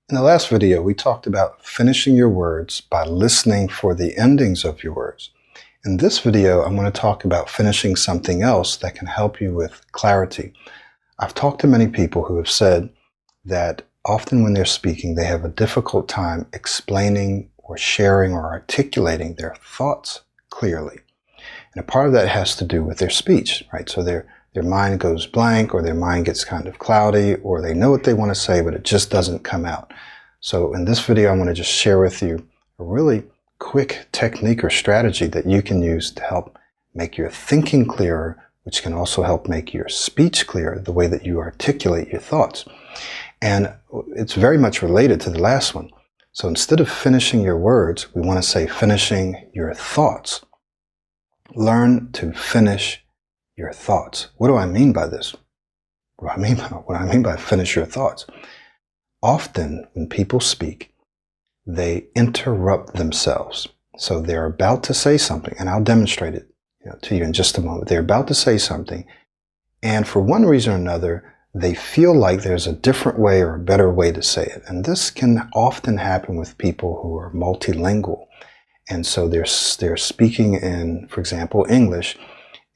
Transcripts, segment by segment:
In the last video, we talked about finishing your words by listening for the endings of your words. In this video, I'm going to talk about finishing something else that can help you with clarity. I've talked to many people who have said that often when they're speaking, they have a difficult time explaining or sharing or articulating their thoughts clearly. And a part of that has to do with their speech, right? So their mind goes blank, or their mind gets kind of cloudy, or they know what they want to say, but it just doesn't come out. So in this video, I want to just share with you a really quick technique or strategy that you can use to help make your thinking clearer, which can also help make your speech clearer, the way that you articulate your thoughts. And it's very much related to the last one. So instead of finishing your words, we want to say finishing your thoughts. Learn to finish your thoughts. What do I mean by this? What do I mean by finish your thoughts? Often when people speak, they interrupt themselves. So they're about to say something, and I'll demonstrate it to you in just a moment. They're about to say something, and for one reason or another, they feel like there's a different way or a better way to say it. And this can often happen with people who are multilingual. And so they're speaking in, for example, English,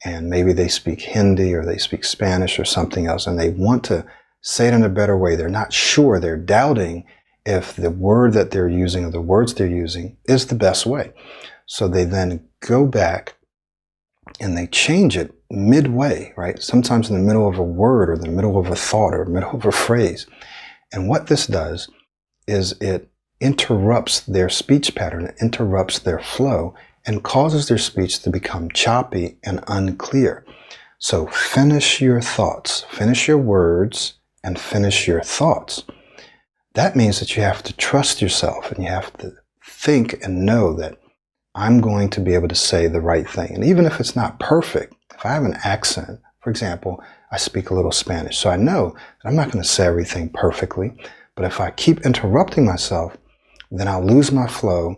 and maybe they speak Hindi or they speak Spanish or something else, and they want to say it in a better way. They're not sure. They're doubting if the word that they're using or the words they're using is the best way. So they then go back and they change it midway, right? Sometimes in the middle of a word or the middle of a thought or middle of a phrase. And what this does is it interrupts their speech pattern, it interrupts their flow, and causes their speech to become choppy and unclear. So finish your thoughts, finish your words, and finish your thoughts. That means that you have to trust yourself, and you have to think and know that I'm going to be able to say the right thing. And even if it's not perfect, if I have an accent, for example, I speak a little Spanish, so I know that I'm not going to say everything perfectly, but if I keep interrupting myself, then I'll lose my flow.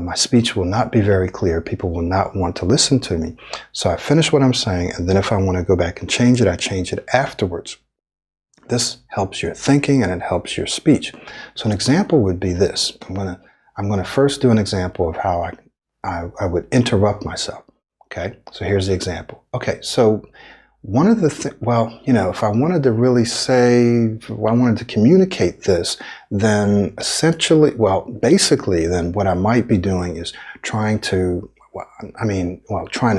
My speech will not be very clear. People will not want to listen to me. So I finish what I'm saying, and then if I want to go back and change it, I change it afterwards. This helps your thinking and it helps your speech. So an example would be this. I'm going to first do an example of how I would interrupt myself. Okay, so here's the example. Okay, so one of the if I wanted to really say, I wanted to communicate this, then basically then what I might be doing is trying to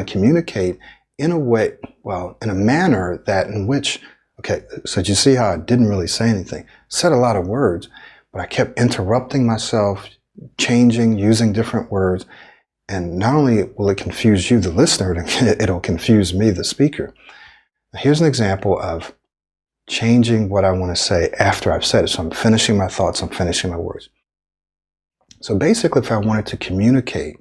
communicate in a way, in a manner that in which, okay, so you see how I didn't really say anything, said a lot of words, but I kept interrupting myself, changing, using different words, and not only will it confuse you, the listener, it'll confuse me, the speaker. Here's an example of changing what I want to say after I've said it. So I'm finishing my thoughts, I'm finishing my words. So basically, if I wanted to communicate,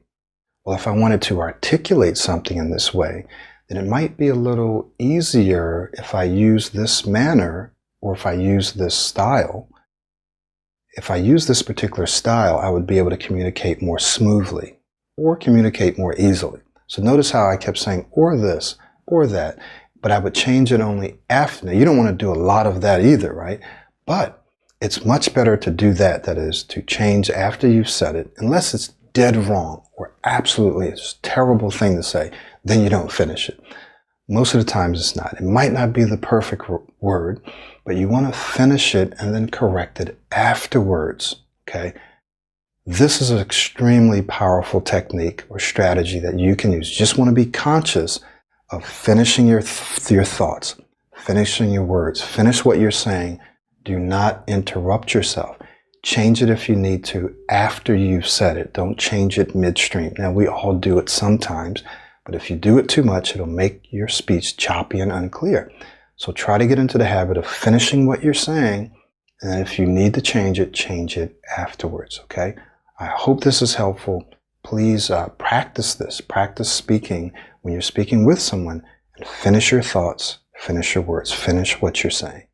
if I wanted to articulate something in this way, then it might be a little easier if I use this manner, or if I use this style. If I use this particular style, I would be able to communicate more smoothly or communicate more easily. So notice how I kept saying, or this, or that. But I would change it only after. Now, you don't want to do a lot of that either, right? But it's much better to do that, that is, to change after you've said it, unless it's dead wrong or absolutely it's a terrible thing to say, then you don't finish it. Most of the times it's not. It might not be the perfect word, but you want to finish it and then correct it afterwards, okay? This is an extremely powerful technique or strategy that you can use. You just want to be conscious of finishing your thoughts, finishing your words, finish what you're saying. Do not interrupt yourself. Change it if you need to after you've said it. Don't change it midstream. Now, we all do it sometimes, but if you do it too much, it'll make your speech choppy and unclear. So try to get into the habit of finishing what you're saying, and if you need to change it afterwards, okay? I hope this is helpful. Please practice this. Practice speaking when you're speaking with someone, and finish your thoughts, finish your words, finish what you're saying.